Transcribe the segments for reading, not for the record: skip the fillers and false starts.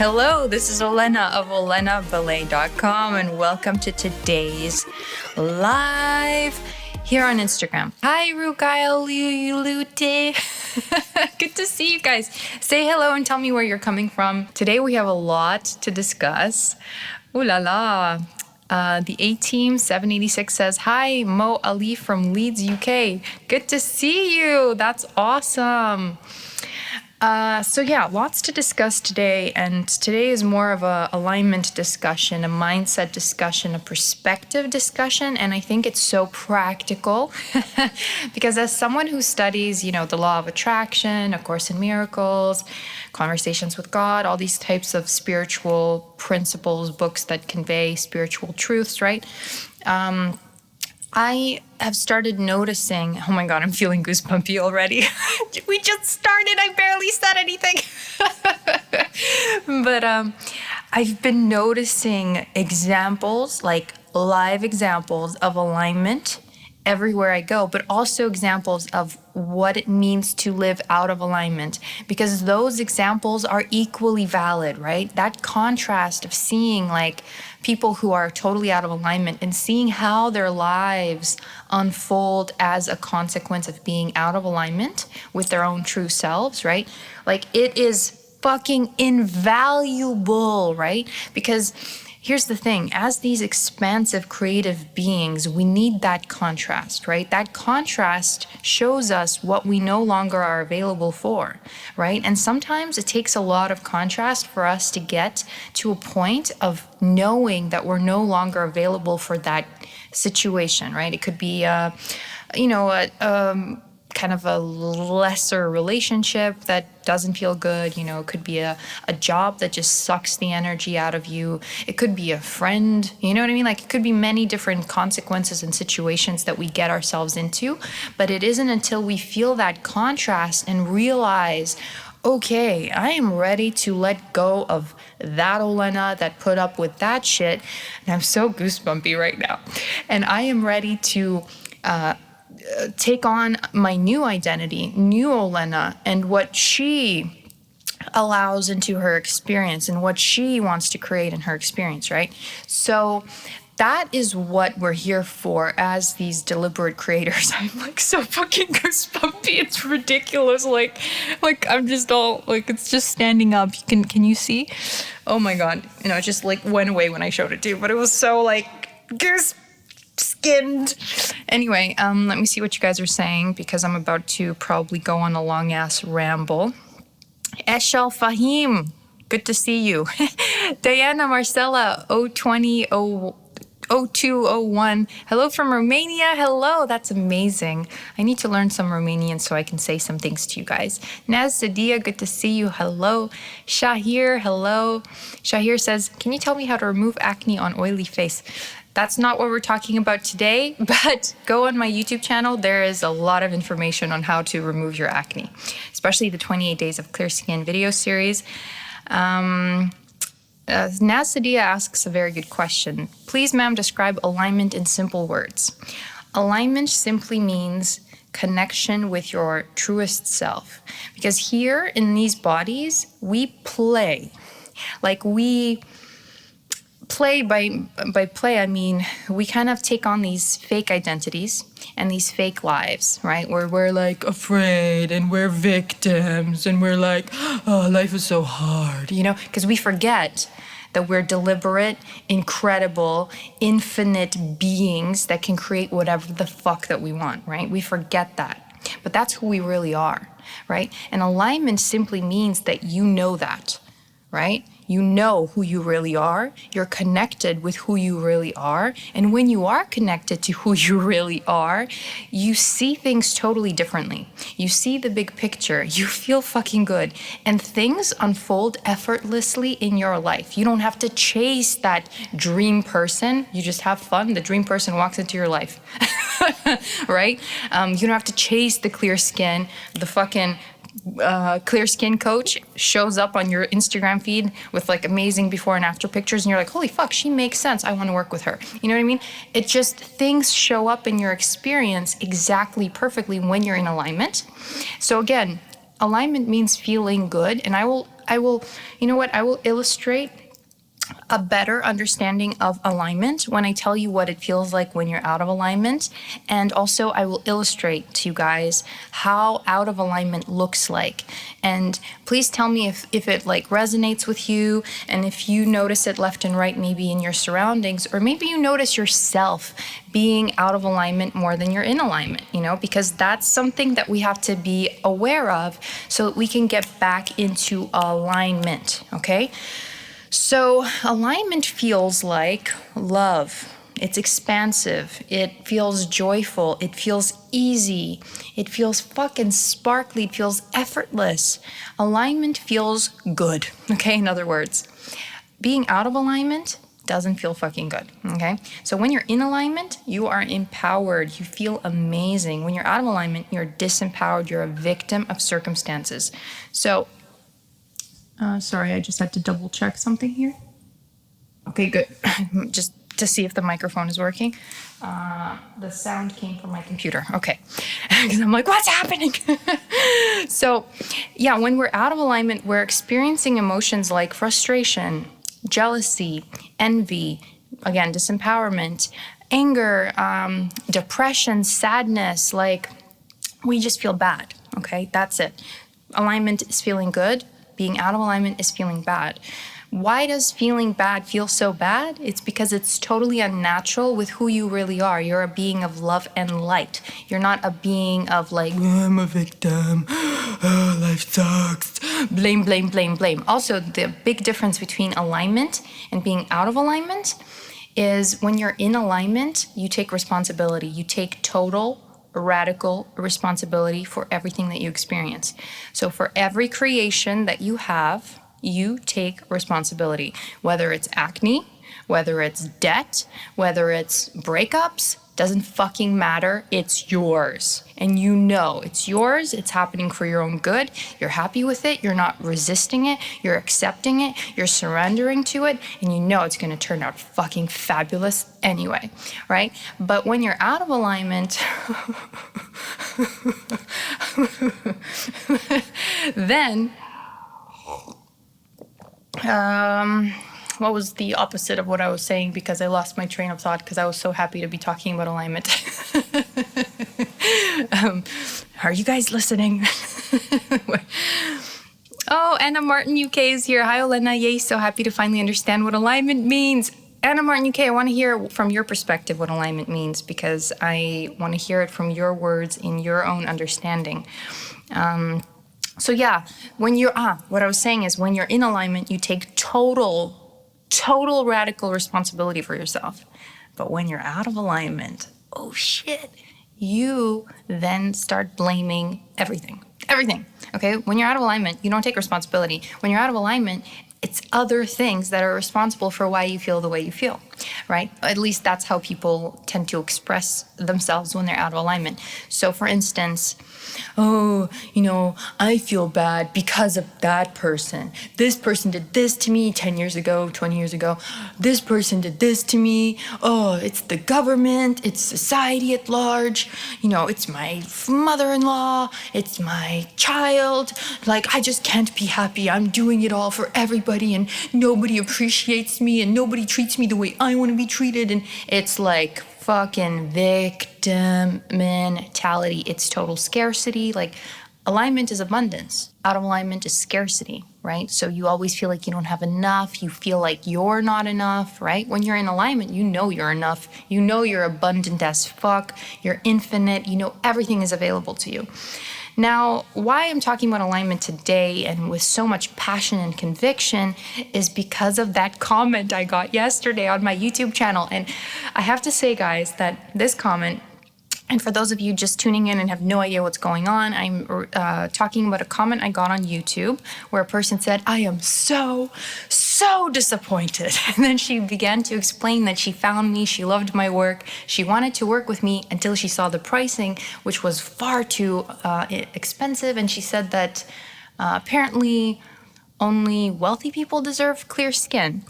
Hello, this is Olena of OlenaBallet.com and welcome to today's live here on Instagram. Hi, Rugailulute. Good to see you guys. Say hello and tell me where you're coming from. Today we have a lot to discuss. Ooh la la. The A-Team 786 says, hi, Mo Ali from Leeds, UK. Good to see you. That's awesome. So yeah, lots to discuss today, and today is more of a alignment discussion, a mindset discussion, a perspective discussion, and I think it's so practical because as someone who studies, the law of attraction, A Course in Miracles, Conversations with God, all these types of spiritual principles, books that convey spiritual truths, right? I have started noticing, oh my God, I'm feeling goosebumpy already. We just started, I barely said anything. But I've been noticing examples, like live examples of alignment everywhere I go, but also examples of what it means to live out of alignment, because those examples are equally valid, right? That contrast of seeing like people who are totally out of alignment and seeing how their lives unfold as a consequence of being out of alignment with their own true selves, right? Like it is fucking invaluable, right? Because here's the thing, as these expansive creative beings, we need that contrast, right? That contrast shows us what we no longer are available for, right? And sometimes it takes a lot of contrast for us to get to a point of knowing that we're no longer available for that situation, right? It could be, kind of a lesser relationship that doesn't feel good. It could be a job that just sucks the energy out of you. It could be a friend, you know what I mean? Like it could be many different consequences and situations that we get ourselves into, but it isn't until we feel that contrast and realize, okay, I am ready to let go of that Olena that put up with that shit. And I'm so goosebumpy right now. And I am ready to, take on my new identity, new Olena, and what she allows into her experience and what she wants to create in her experience, right? So that is what we're here for as these deliberate creators. I'm like so fucking goosebumpy. It's ridiculous. Like I'm just all like, it's just standing up. Can you see? Oh my God. It just like went away when I showed it to you, but it was so like skinned. Anyway, let me see what you guys are saying because I'm about to probably go on a long ass ramble. Eshel Fahim, good to see you. Diana Marcella 0201, hello from Romania. Hello, that's amazing. I need to learn some Romanian so I can say some things to you guys. Naz Sadia, good to see you. Hello. Shahir, hello. Shahir says, can you tell me how to remove acne on oily face? That's not what we're talking about today, but go on my YouTube channel. There is a lot of information on how to remove your acne, especially the 28 Days of Clear Skin video series. Naz Sadia asks a very good question. Please, ma'am, describe alignment in simple words. Alignment simply means connection with your truest self. Because here in these bodies, we play. Like we play by play, I mean, we kind of take on these fake identities and these fake lives, right? Where we're like afraid and we're victims and we're like, oh, life is so hard, because we forget that we're deliberate, incredible, infinite beings that can create whatever the fuck that we want, right? We forget that. But that's who we really are, right? And alignment simply means that you know that, right? You know who you really are. You're connected with who you really are. And when you are connected to who you really are, you see things totally differently. You see the big picture. You feel fucking good. And things unfold effortlessly in your life. You don't have to chase that dream person. You just have fun. The dream person walks into your life. Right? You don't have to chase the clear skin, the fucking clear skin coach shows up on your Instagram feed with like amazing before and after pictures and you're like, holy fuck, she makes sense. I want to work with her. You know what I mean? It just, things show up in your experience exactly perfectly when you're in alignment. So again, alignment means feeling good. And I will, you know what? I will illustrate a better understanding of alignment when I tell you what it feels like when you're out of alignment. And also I will illustrate to you guys how out of alignment looks like. And please tell me if it like resonates with you, and if you notice it left and right, maybe in your surroundings, or maybe you notice yourself being out of alignment more than you're in alignment, because that's something that we have to be aware of so that we can get back into alignment, okay? So alignment feels like love. It's expansive. It feels joyful. It feels easy. It feels fucking sparkly. It feels effortless. Alignment feels good, okay? In other words, being out of alignment doesn't feel fucking good, okay? So when you're in alignment, you are empowered. You feel amazing. When you're out of alignment, you're disempowered. You're a victim of circumstances. So sorry, I just had to double check something here. Okay, good. Just to see if the microphone is working. The sound came from my computer. Okay. Because I'm like, what's happening? So, yeah, when we're out of alignment, we're experiencing emotions like frustration, jealousy, envy, again, disempowerment, anger, depression, sadness. Like, we just feel bad. Okay, that's it. Alignment is feeling good. Being out of alignment is feeling bad. Why does feeling bad feel so bad? It's because it's totally unnatural with who you really are. You're a being of love and light. You're not a being of like, oh, I'm a victim, oh, life sucks, blame, blame, blame, blame. Also, the big difference between alignment and being out of alignment is when you're in alignment, you take responsibility. You take total radical responsibility for everything that you experience. So for every creation that you have, you take responsibility, whether it's acne, whether it's debt, whether it's breakups, doesn't fucking matter. It's yours. And it's yours. It's happening for your own good. You're happy with it. You're not resisting it. You're accepting it. You're surrendering to it. And it's going to turn out fucking fabulous anyway, right? But when you're out of alignment, then what was the opposite of what I was saying? Because I lost my train of thought because I was so happy to be talking about alignment. Are you guys listening? Oh, Anna Martin UK is here. Hi, Olena. Yay, so happy to finally understand what alignment means. Anna Martin UK, I want to hear from your perspective what alignment means, because I want to hear it from your words in your own understanding. So yeah, what I was saying is when you're in alignment, you take total radical responsibility for yourself. But when you're out of alignment, oh shit, you then start blaming everything. Okay? When you're out of alignment, you don't take responsibility. When you're out of alignment, it's other things that are responsible for why you feel the way you feel, right? At least that's how people tend to express themselves when they're out of alignment. So for instance, I feel bad because of that person. This person did this to me 10 years ago, 20 years ago. This person did this to me. Oh, it's the government. It's society at large. It's my mother-in-law. It's my child. Like, I just can't be happy. I'm doing it all for everybody, and nobody appreciates me, and nobody treats me the way I want to be treated. And it's like fucking victim mentality. It's total scarcity. Like, alignment is abundance. Out of alignment is scarcity, right? So you always feel like you don't have enough. You feel like you're not enough, right? When you're in alignment, you're enough. You're abundant as fuck. You're infinite. Everything is available to you. Now, why I'm talking about alignment today and with so much passion and conviction is because of that comment I got yesterday on my YouTube channel. And I have to say, guys, that this comment, and for those of you just tuning in and have no idea what's going on, I'm talking about a comment I got on YouTube where a person said, I am so disappointed. And then she began to explain that she found me, she loved my work, she wanted to work with me until she saw the pricing, which was far too expensive. And she said that apparently only wealthy people deserve clear skin.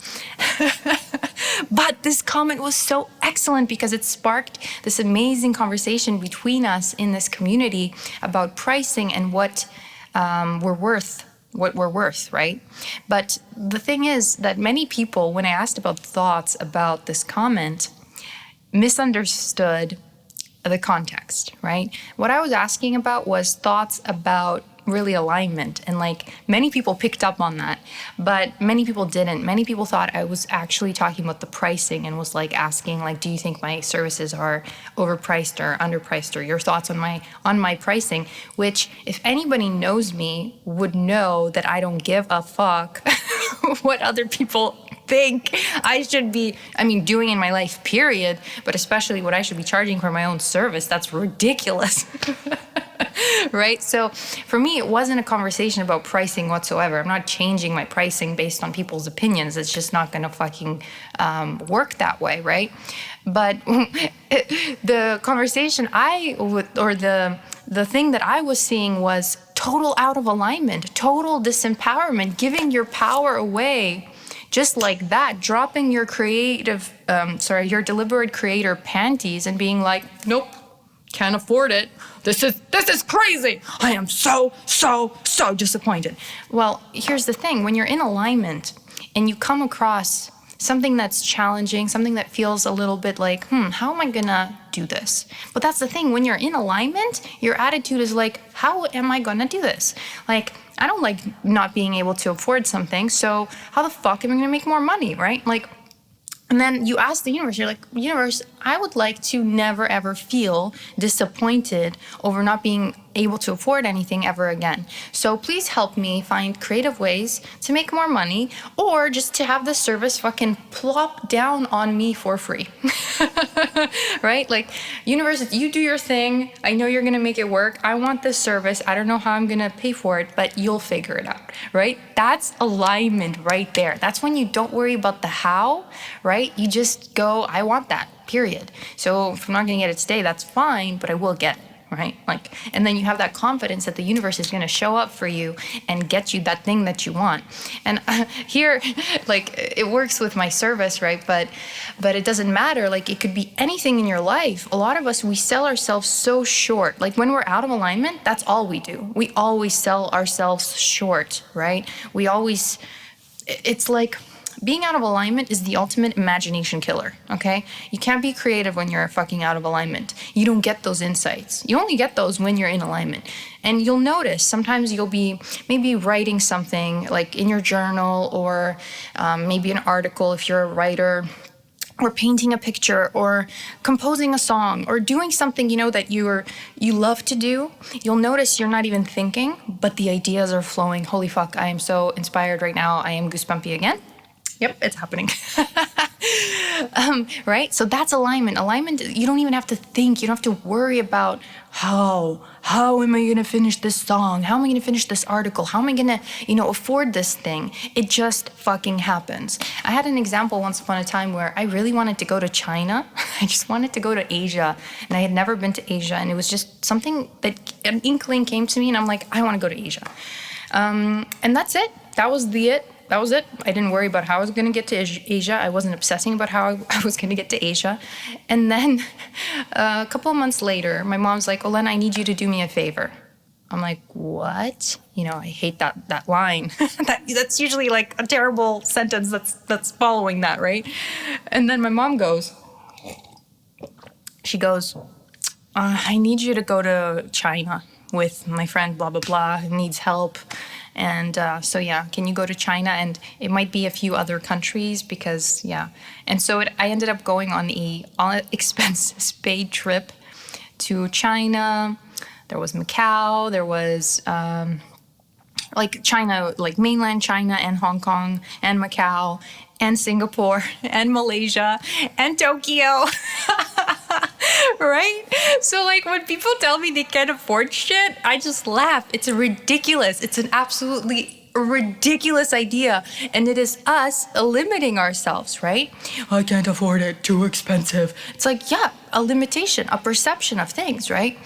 But this comment was so excellent because it sparked this amazing conversation between us in this community about pricing and what we're worth what we're worth, right? But the thing is that many people, when I asked about thoughts about this comment, misunderstood the context, right? What I was asking about was thoughts about really alignment, and like many people picked up on that, but many people didn't. Many people thought I was actually talking about the pricing and was like asking like, do you think my services are overpriced or underpriced, or your thoughts on my pricing, which if anybody knows me would know that I don't give a fuck what other people think I should be, doing in my life, period, but especially what I should be charging for my own service. That's ridiculous. Right? So for me, it wasn't a conversation about pricing whatsoever. I'm not changing my pricing based on people's opinions. It's just not going to fucking work that way, right? But the conversation the thing that I was seeing was total out of alignment, total disempowerment, giving your power away just like that, dropping your your deliberate creator panties and being like, nope, can't afford it. This is crazy. I am so disappointed. Well, here's the thing. When you're in alignment and you come across something that's challenging, something that feels a little bit like, how am I gonna do this? But that's the thing. When you're in alignment, your attitude is like, how am I gonna do this? Like, I don't like not being able to afford something, so how the fuck am I gonna make more money, right? Like, and then you ask the universe, you're like, universe, I would like to never ever feel disappointed over not being able to afford anything ever again. So please help me find creative ways to make more money, or just to have the service fucking plop down on me for free. Right? Like, universe, you do your thing. I know you're gonna make it work. I want this service. I don't know how I'm gonna pay for it, but you'll figure it out, right? That's alignment right there. That's when you don't worry about the how, right? You just go, I want that, period. So if I'm not gonna get it today, that's fine, but I will get it. Right? Like, and then you have that confidence that the universe is going to show up for you and get you that thing that you want. And here, like, it works with my service, right? But it doesn't matter. Like, it could be anything in your life. A lot of us, we sell ourselves so short. Like, when we're out of alignment, that's all we do. We always sell ourselves short, right? It's like, being out of alignment is the ultimate imagination killer, okay? You can't be creative when you're fucking out of alignment. You don't get those insights. You only get those when you're in alignment. And you'll notice sometimes you'll be maybe writing something like in your journal, or maybe an article if you're a writer, or painting a picture, or composing a song, or doing something, that you love to do. You'll notice you're not even thinking, but the ideas are flowing. Holy fuck, I am so inspired right now. I am goosebumpy again. Yep, it's happening. Right? So that's alignment. Alignment, you don't even have to think. You don't have to worry about how am I going to finish this song? How am I going to finish this article? How am I going to, afford this thing? It just fucking happens. I had an example once upon a time where I really wanted to go to China. I just wanted to go to Asia, and I had never been to Asia, and it was just something that an inkling came to me, and I'm like, I want to go to Asia. And that's it. That was it. That was it. I didn't worry about how I was going to get to Asia. I wasn't obsessing about how I was going to get to Asia. And then a couple of months later, my mom's like, Olena, I need you to do me a favor. I'm like, what? I hate that line. That's usually like a terrible sentence that's following that, right? And then my mom goes, I need you to go to China with my friend, blah, blah, blah, who needs help. And can you go to China? And it might be a few other countries because, And so I ended up going on the all-expenses paid trip to China. There was Macau. There was China, like mainland China and Hong Kong and Macau and Singapore and Malaysia and Tokyo. Right? So when people tell me they can't afford shit, I just laugh. It's ridiculous. It's an absolutely ridiculous idea. And it is us limiting ourselves, right? I can't afford it. Too expensive. It's a limitation, a perception of things, right?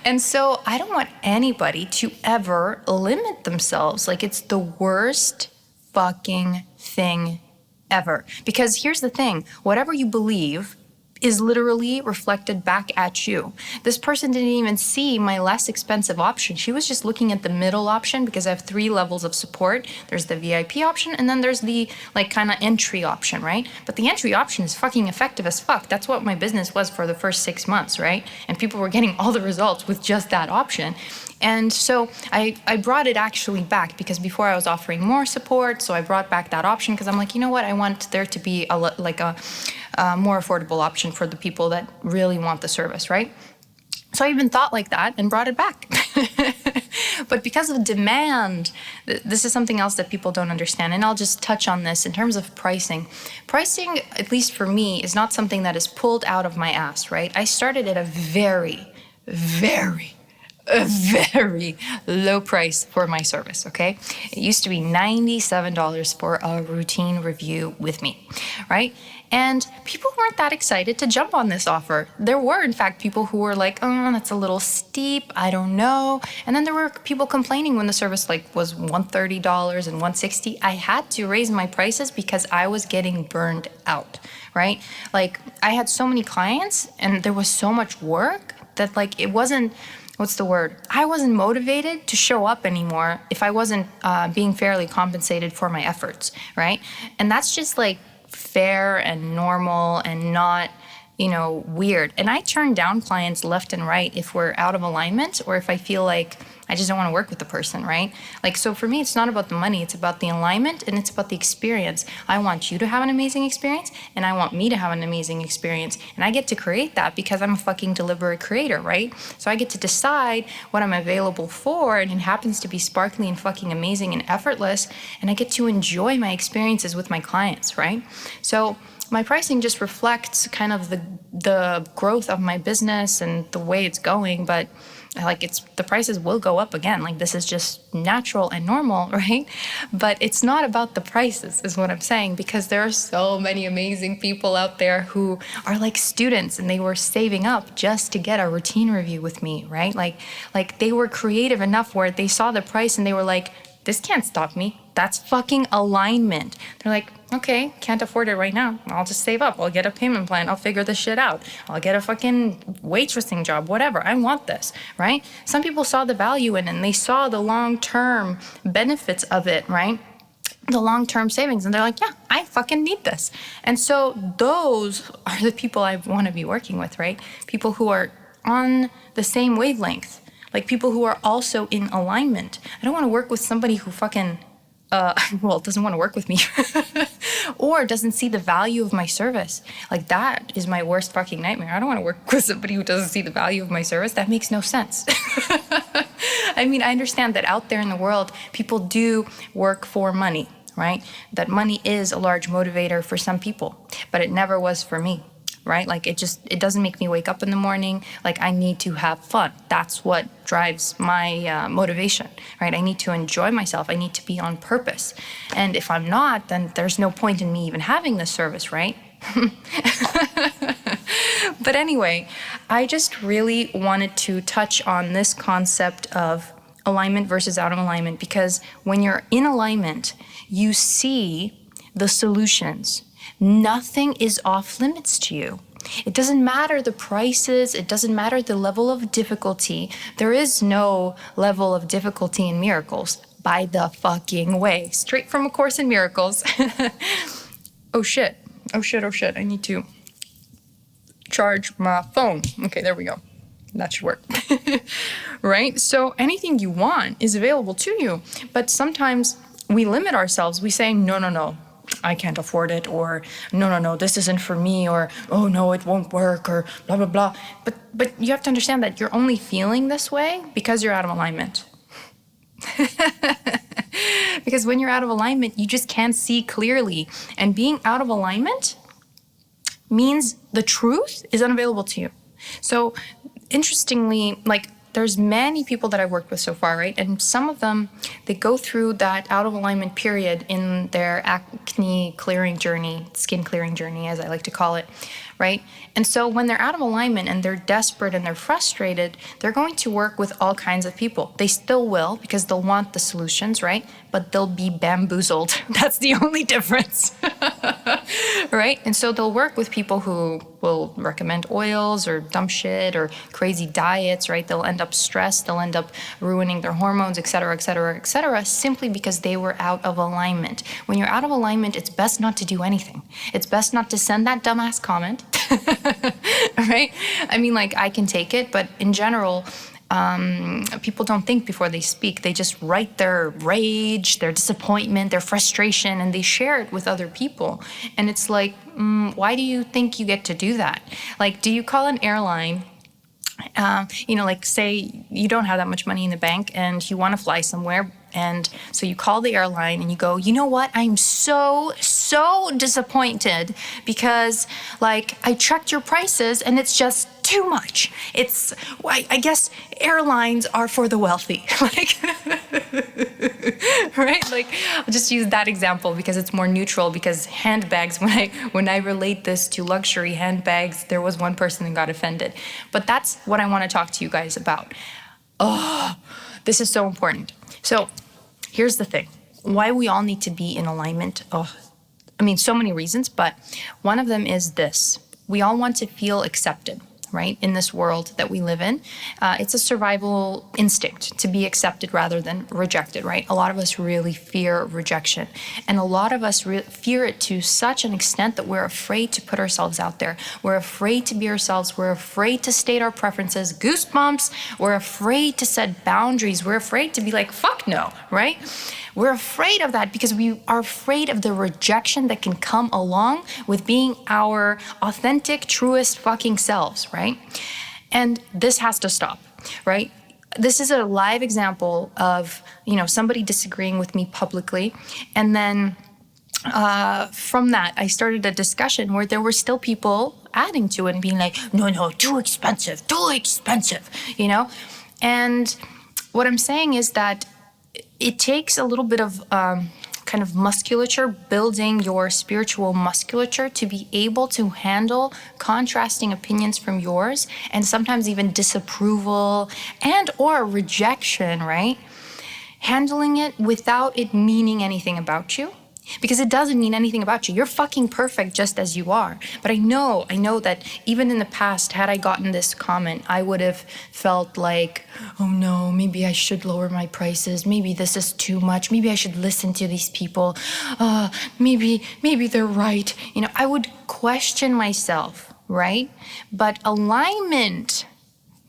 And so I don't want anybody to ever limit themselves. It's the worst fucking thing ever. Because here's the thing. Whatever you believe is literally reflected back at you. This person didn't even see my less expensive option. She was just looking at the middle option because I have 3 levels of support. There's the VIP option, and then there's the like kind of entry option, right? But the entry option is fucking effective as fuck. That's what my business was for the first 6 months, right? And people were getting all the results with just that option. And so I brought it actually back, because before I was offering more support, so I brought back that option because I'm like, you know what, I want there to be a more affordable option for the people that really want the service, right? So I even thought like that and brought it back. But because of demand, this is something else that people don't understand. And I'll just touch on this in terms of pricing. Pricing, at least for me, is not something that is pulled out of my ass, right? I started at a very low price for my service, okay? It used to be $97 for a routine review with me, right? And people weren't that excited to jump on this offer. There were, in fact, people who were like, oh, that's a little steep, I don't know. And then there were people complaining when the service was $130 and $160. I had to raise my prices because I was getting burned out, right? Like, I had so many clients and there was so much work that it wasn't, I wasn't motivated to show up anymore if I wasn't being fairly compensated for my efforts, right? And that's just fair and normal and not, weird. And I turn down clients left and right if we're out of alignment or if I feel like I just don't want to work with the person, right? So for me, it's not about the money, it's about the alignment and it's about the experience. I want you to have an amazing experience and I want me to have an amazing experience. And I get to create that because I'm a fucking deliberate creator, right? So I get to decide what I'm available for, and it happens to be sparkly and fucking amazing and effortless. And I get to enjoy my experiences with my clients, right? So my pricing just reflects kind of the growth of my business and the way it's going, but the prices will go up again. This is just natural and normal, right? But it's not about the prices is what I'm saying, because there are so many amazing people out there who are students and they were saving up just to get a routine review with me, right? They were creative enough where they saw the price and they were like, this can't stop me. That's fucking alignment. They're like, okay, can't afford it right now. I'll just save up. I'll get a payment plan. I'll figure this shit out. I'll get a fucking waitressing job, whatever. I want this, right? Some people saw the value in it and they saw the long-term benefits of it, right? The long-term savings. And they're like, yeah, I fucking need this. And so those are the people I want to be working with, right? People who are on the same wavelength. People who are also in alignment. I don't want to work with somebody who fucking, doesn't want to work with me or doesn't see the value of my service. That is my worst fucking nightmare. I don't want to work with somebody who doesn't see the value of my service. That makes no sense. I mean, I understand that out there in the world, people do work for money, right? That money is a large motivator for some people, but it never was for me. Right? It doesn't make me wake up in the morning. I need to have fun. That's what drives my motivation, right? I need to enjoy myself. I need to be on purpose. And if I'm not, then there's no point in me even having this service, right? But anyway, I just really wanted to touch on this concept of alignment versus out of alignment, because when you're in alignment, you see the solutions. Nothing is off limits to you. It doesn't matter the prices. It doesn't matter the level of difficulty. There is no level of difficulty in miracles, by the fucking way. Straight from A Course in Miracles. Oh shit. I need to charge my phone. Okay, there we go. That should work. Right? So anything you want is available to you. But sometimes we limit ourselves. We say, no. I can't afford it, or no, this isn't for me, or oh no, it won't work, or blah, blah, blah. But you have to understand that you're only feeling this way because you're out of alignment. Because when you're out of alignment, you just can't see clearly. And being out of alignment means the truth is unavailable to you. So interestingly, there's many people that I've worked with so far, right? And some of them, they go through that out of alignment period in their acne clearing journey, skin clearing journey, as I like to call it, right? And so when they're out of alignment and they're desperate and they're frustrated, they're going to work with all kinds of people. They still will, because they'll want the solutions, right? But they'll be bamboozled. That's the only difference, right? And so they'll work with people who will recommend oils or dumb shit or crazy diets, right? They'll end up stressed, they'll end up ruining their hormones, et cetera, et cetera, et cetera, simply because they were out of alignment. When you're out of alignment, it's best not to do anything. It's best not to send that dumbass comment, right? I mean, like, I can take it, but in general, people don't think before they speak. They just write their rage, their disappointment, their frustration, and they share it with other people. And it's like, why do you think you get to do that? Like, do you call an airline, like, say you don't have that much money in the bank and you want to fly somewhere, and so you call the airline and you go, you know what, I'm so disappointed because, like, I checked your prices and it's just too much. I guess airlines are for the wealthy. Like, right? Like, I'll just use that example because it's more neutral, because handbags, when I relate this to luxury handbags, there was one person that got offended. But that's what I want to talk to you guys about. Oh, this is so important. So here's the thing. Why we all need to be in alignment. So many reasons, but one of them is this. We all want to feel accepted, right? In this world that we live in. It's a survival instinct to be accepted rather than rejected, right? A lot of us really fear rejection. And a lot of us fear it to such an extent that we're afraid to put ourselves out there. We're afraid to be ourselves. We're afraid to state our preferences. Goosebumps. We're afraid to set boundaries. We're afraid to be like, fuck no, right? We're afraid of that because we are afraid of the rejection that can come along with being our authentic, truest fucking selves, right? And this has to stop, right? This is a live example of, somebody disagreeing with me publicly. And then from that, I started a discussion where there were still people adding to it and being like, no, too expensive, And what I'm saying is that it takes a little bit of kind of musculature, building your spiritual musculature to be able to handle contrasting opinions from yours, and sometimes even disapproval and or rejection, right? Handling it without it meaning anything about you. Because it doesn't mean anything about you. You're fucking perfect just as you are. But I know that even in the past, had I gotten this comment, I would have felt like, oh no, maybe I should lower my prices. Maybe this is too much. Maybe I should listen to these people. Maybe they're right. I would question myself, right? But alignment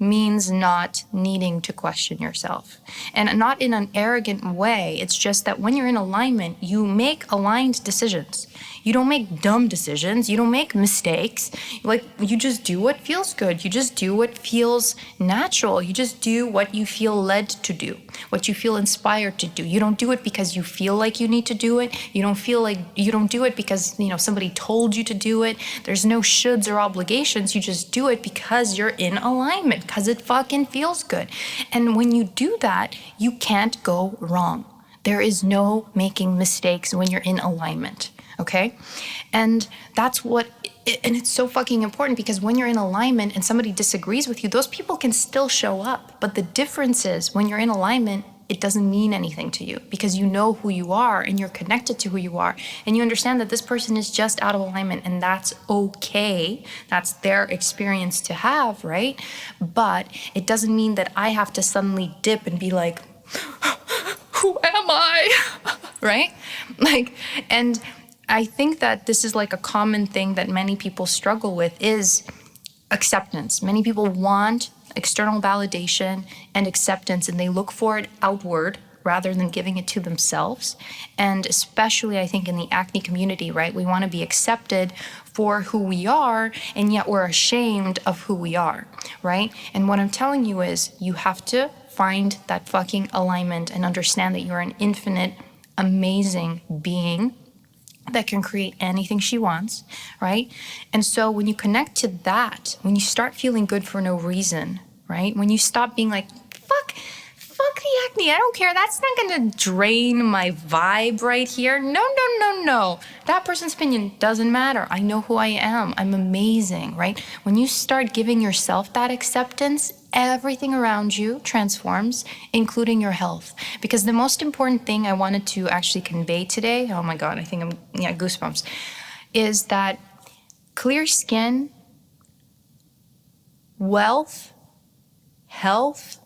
means not needing to question yourself. And not in an arrogant way. It's just that when you're in alignment, you make aligned decisions. You don't make dumb decisions. You don't make mistakes. Like, you just do what feels good. You just do what feels natural. You just do what you feel led to do, what you feel inspired to do. You don't do it because you feel like you need to do it. You don't do it because, somebody told you to do it. There's no shoulds or obligations. You just do it because you're in alignment, because it fucking feels good. And when you do that, you can't go wrong. There is no making mistakes when you're in alignment. Okay? And it's so fucking important, because when you're in alignment and somebody disagrees with you, those people can still show up. But the difference is, when you're in alignment, it doesn't mean anything to you, because you know who you are and you're connected to who you are. And you understand that this person is just out of alignment, and that's okay. That's their experience to have, right? But it doesn't mean that I have to suddenly dip and be like, who am I? Right? And I think that this is like a common thing that many people struggle with, is acceptance. Many people want external validation and acceptance, and they look for it outward rather than giving it to themselves. And especially, I think, in the acne community, right? We want to be accepted for who we are, and yet we're ashamed of who we are, right? And what I'm telling you is, you have to find that fucking alignment and understand that you're an infinite, amazing being that can create anything she wants, right? And so when you connect to that, when you start feeling good for no reason, right? When you stop being like, fuck the acne, I don't care, that's not gonna drain my vibe right here. No. That person's opinion doesn't matter. I know who I am. I'm amazing, right? When you start giving yourself that acceptance, everything around you transforms, including your health. Because the most important thing I wanted to actually convey today, oh my God, I think goosebumps, is that clear skin wealth, health,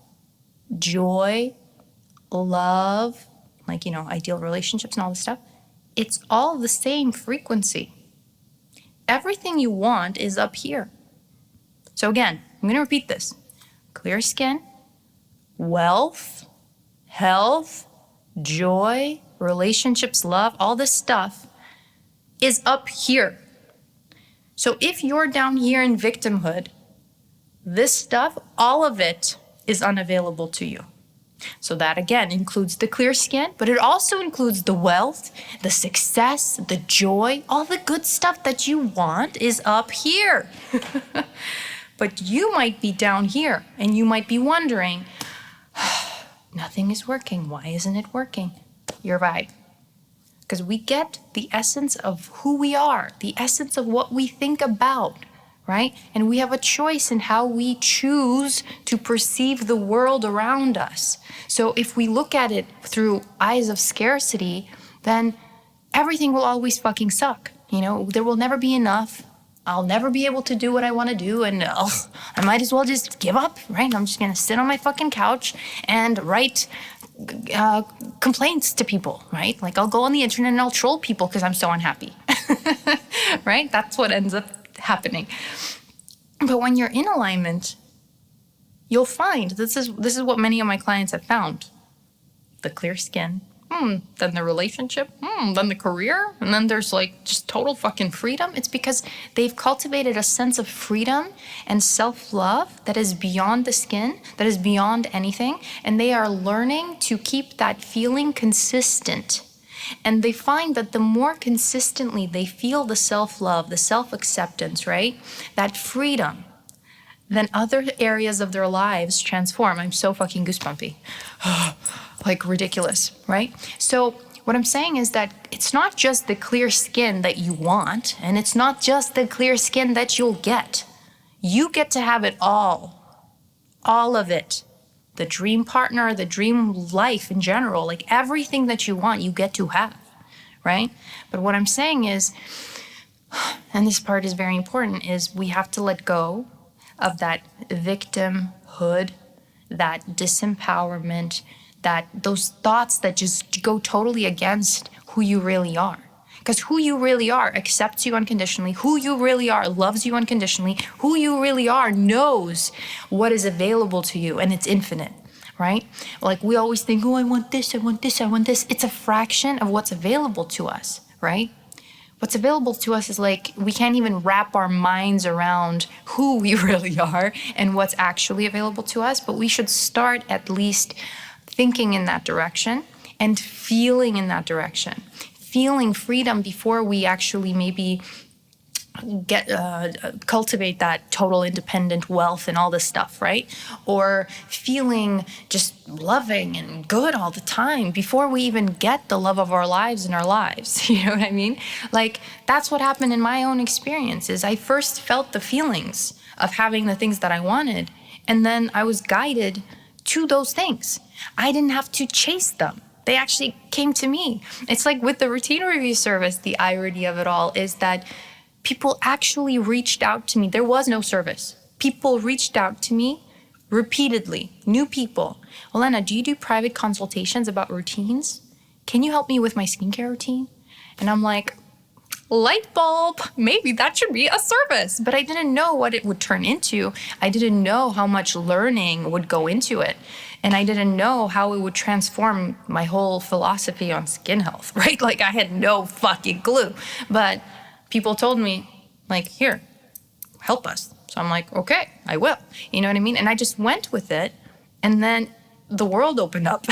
joy, love, like, ideal relationships and all this stuff, it's all the same frequency. Everything you want is up here. So again, I'm going to repeat this. Clear skin, wealth, health, joy, relationships, love, all this stuff is up here. So if you're down here in victimhood, this stuff, all of it is unavailable to you. So that again includes the clear skin, but it also includes the wealth, the success, the joy, all the good stuff that you want is up here. But you might be down here and you might be wondering, nothing is working. Why isn't it working? Your vibe. Because we get the essence of who we are, the essence of what we think about, right? And we have a choice in how we choose to perceive the world around us. So if we look at it through eyes of scarcity, then everything will always fucking suck. There will never be enough. I'll never be able to do what I want to do, and I might as well just give up, right? I'm just going to sit on my fucking couch and write complaints to people, right? Like I'll go on the internet and I'll troll people because I'm so unhappy, right? That's what ends up happening. But when you're in alignment, you'll find this is what many of my clients have found. The clear skin, then the relationship, then the career, and then there's like just total fucking freedom. It's because they've cultivated a sense of freedom and self-love that is beyond the skin, that is beyond anything, and they are learning to keep that feeling consistent. And they find that the more consistently they feel the self-love, the self-acceptance, right, that freedom, then other areas of their lives transform. I'm so fucking goosebumpy. Like ridiculous, right? So what I'm saying is that it's not just the clear skin that you want, and it's not just the clear skin that you'll get. You get to have it all of it. The dream partner, the dream life in general, like everything that you want, you get to have, right? But what I'm saying is, and this part is very important, is we have to let go of that victimhood, that disempowerment, that those thoughts that just go totally against who you really are. Because who you really are accepts you unconditionally. Who you really are loves you unconditionally. Who you really are knows what is available to you, and it's infinite, right? Like we always think, I want this, I want this, I want this. It's a fraction of what's available to us, right? What's available to us is like, we can't even wrap our minds around who we really are and what's actually available to us, but we should start at least thinking in that direction and feeling in that direction. Feeling freedom before we actually maybe get cultivate that total independent wealth and all this stuff, right? Or feeling just loving and good all the time before we even get the love of our lives in our lives. You know what I mean? Like that's what happened in my own experiences. I first felt the feelings of having the things that I wanted, and then I was guided to those things. I didn't have to chase them. They actually came to me. It's like with the routine review service, the irony of it all is that people actually reached out to me. There was no service. People reached out to me repeatedly, new people. Olena, do you do private consultations about routines? Can you help me with my skincare routine? And I'm like, light bulb, maybe that should be a service. But I didn't know what it would turn into. I didn't know how much learning would go into it. And I didn't know how it would transform my whole philosophy on skin health, right? Like I had no fucking clue. But people told me, like, here, help us. So I'm like, okay, I will. You know what I mean? And I just went with it. And then the world opened up.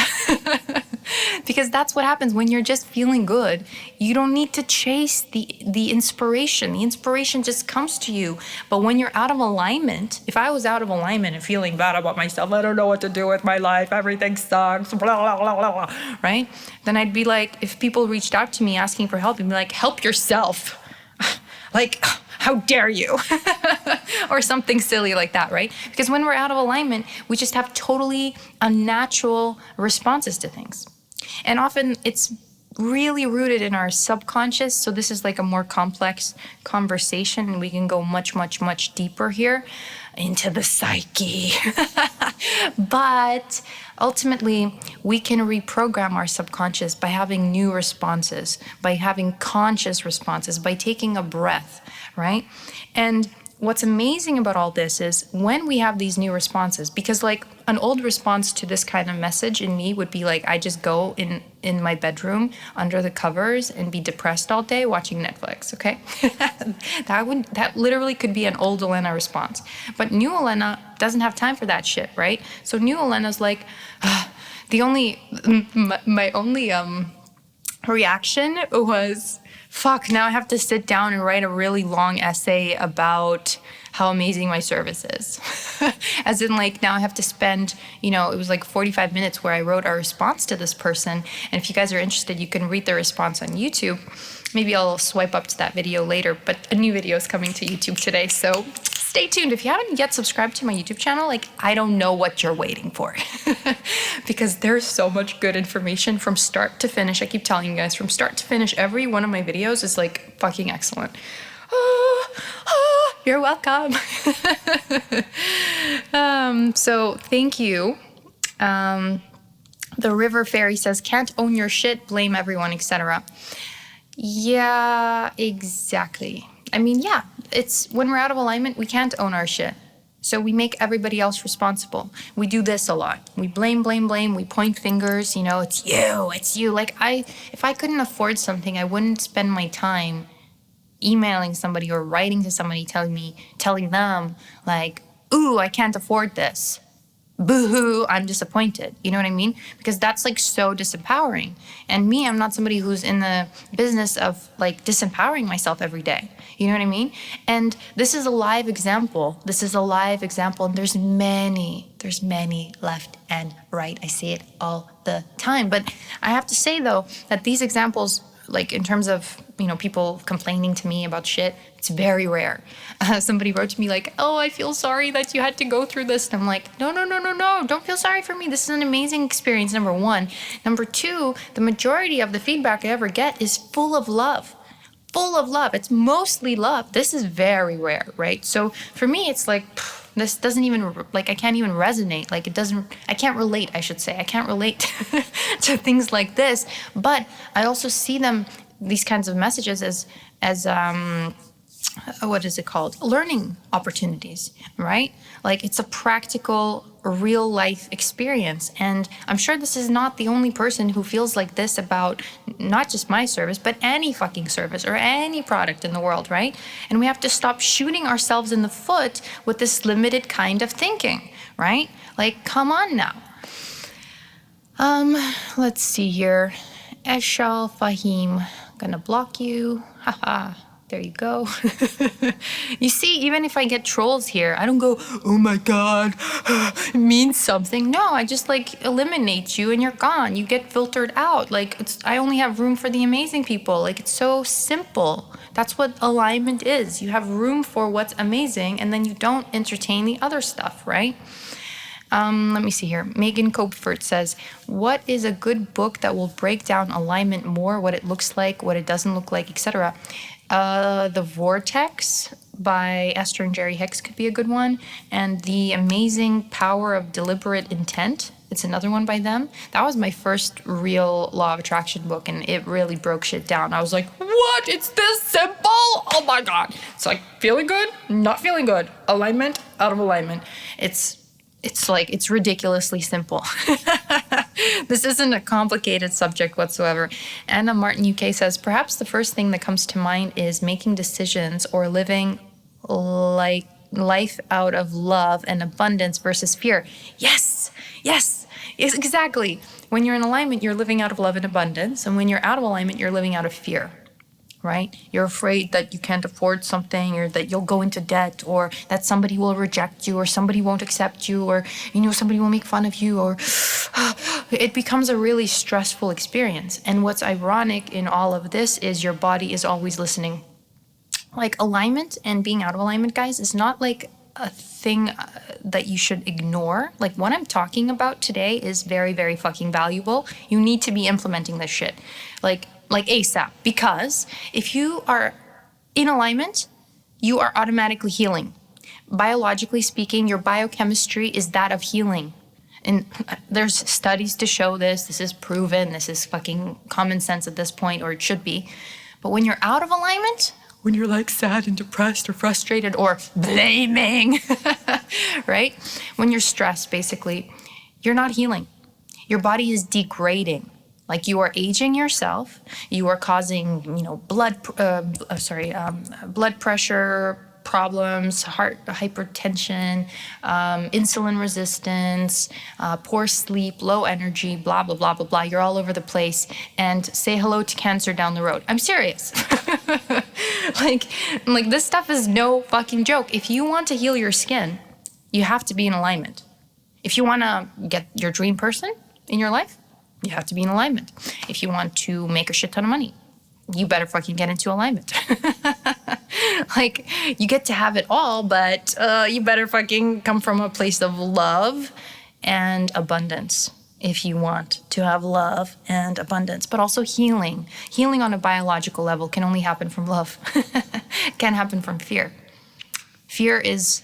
Because that's what happens when you're just feeling good. You don't need to chase the inspiration. The inspiration just comes to you. But when you're out of alignment, if I was out of alignment and feeling bad about myself, I don't know what to do with my life, everything sucks, blah, blah, blah, blah, blah, right? Then I'd be like, if people reached out to me asking for help, I'd be like, help yourself. Like, how dare you? Or something silly like that, right? Because when we're out of alignment, we just have totally unnatural responses to things. And often it's really rooted in our subconscious. So this is like a more complex conversation, and we can go much, much, much deeper here into the psyche. But ultimately, we can reprogram our subconscious by having new responses, by having conscious responses, by taking a breath, right? And what's amazing about all this is when we have these new responses, because like an old response to this kind of message in me would be like, I just go in my bedroom under the covers and be depressed all day watching Netflix, okay? that literally could be an old Olena response. But new Olena doesn't have time for that shit, right? So new Olena's like, my only reaction was, fuck, now I have to sit down and write a really long essay about how amazing my service is. As in, like, now I have to spend, it was like 45 minutes where I wrote a response to this person. And if you guys are interested, you can read the response on YouTube. Maybe I'll swipe up to that video later, but a new video is coming to YouTube today. So stay tuned. If you haven't yet subscribed to my YouTube channel, like, I don't know what you're waiting for. Because there's so much good information from start to finish. I keep telling you guys, from start to finish, every one of my videos is like fucking excellent. You're welcome. So thank you. The River Fairy says, can't own your shit, blame everyone, etc. Yeah, exactly. I mean, yeah, it's when we're out of alignment, we can't own our shit. So we make everybody else responsible. We do this a lot. We blame. We point fingers, it's you. Like if I couldn't afford something, I wouldn't spend my time emailing somebody or writing to somebody telling them like, ooh, I can't afford this. Boo-hoo, I'm disappointed. You know what I mean? Because that's like so disempowering. And me, I'm not somebody who's in the business of like disempowering myself every day. You know what I mean? And this is a live example. And there's many left and right. I say it all the time. But I have to say though, that these examples, like in terms of, people complaining to me about shit, it's very rare. Somebody wrote to me like, oh, I feel sorry that you had to go through this. And I'm like, no, don't feel sorry for me. This is an amazing experience, number one. Number two, the majority of the feedback I ever get is full of love. It's mostly love. This is very rare, right? So for me, it's like, this doesn't even, like, I can't even resonate. Like, I can't relate, I should say. I can't relate to things like this. But I also see these kinds of messages as what is it called? Learning opportunities, right? Like, it's a practical, real life experience. And I'm sure this is not the only person who feels like this about not just my service, but any fucking service or any product in the world, right? And we have to stop shooting ourselves in the foot with this limited kind of thinking, right? Like, come on now. Let's see here. Eshal Fahim, gonna block you. Haha. There you go. You see, even if I get trolls here, I don't go, oh my God, it means something. No, I just like eliminate you and you're gone. You get filtered out. Like, I only have room for the amazing people. Like, it's so simple. That's what alignment is. You have room for what's amazing and then you don't entertain the other stuff, right? Let me see here. Megan Copefort says, what is a good book that will break down alignment more, what it looks like, what it doesn't look like, etc.? The Vortex by Esther and Jerry Hicks could be a good one. And The Amazing Power of Deliberate Intent. It's another one by them. That was my first real Law of Attraction book, and it really broke shit down. I was like, what? It's this simple? Oh my God. It's like feeling good, not feeling good. Alignment, out of alignment. It's ridiculously simple. This isn't a complicated subject whatsoever. Anna Martin UK says, perhaps the first thing that comes to mind is making decisions or living like life out of love and abundance versus fear. Yes, exactly. When you're in alignment, you're living out of love and abundance. And when you're out of alignment, you're living out of fear. Right? You're afraid that you can't afford something, or that you'll go into debt, or that somebody will reject you, or somebody won't accept you, or, somebody will make fun of you, or it becomes a really stressful experience. And what's ironic in all of this is your body is always listening. Like, alignment and being out of alignment, guys, is not like a thing that you should ignore. Like what I'm talking about today is very, very fucking valuable. You need to be implementing this shit like ASAP, because if you are in alignment, you are automatically healing. Biologically speaking, your biochemistry is that of healing. And there's studies to show this. This is proven. This is fucking common sense at this point, or it should be. But when you're out of alignment, when you're like sad and depressed or frustrated or blaming, right? When you're stressed, basically, you're not healing. Your body is degrading. Like you are aging yourself. You are causing, blood pressure problems, heart hypertension, insulin resistance, poor sleep, low energy, blah, blah, blah, blah, blah. You're all over the place. And say hello to cancer down the road. I'm serious. like this stuff is no fucking joke. If you want to heal your skin, you have to be in alignment. If you want to get your dream person in your life, you have to be in alignment. If you want to make a shit ton of money, you better fucking get into alignment. Like, you get to have it all, but you better fucking come from a place of love and abundance if you want to have love and abundance, but also healing. Healing on a biological level can only happen from love. It can't happen from fear. Fear is,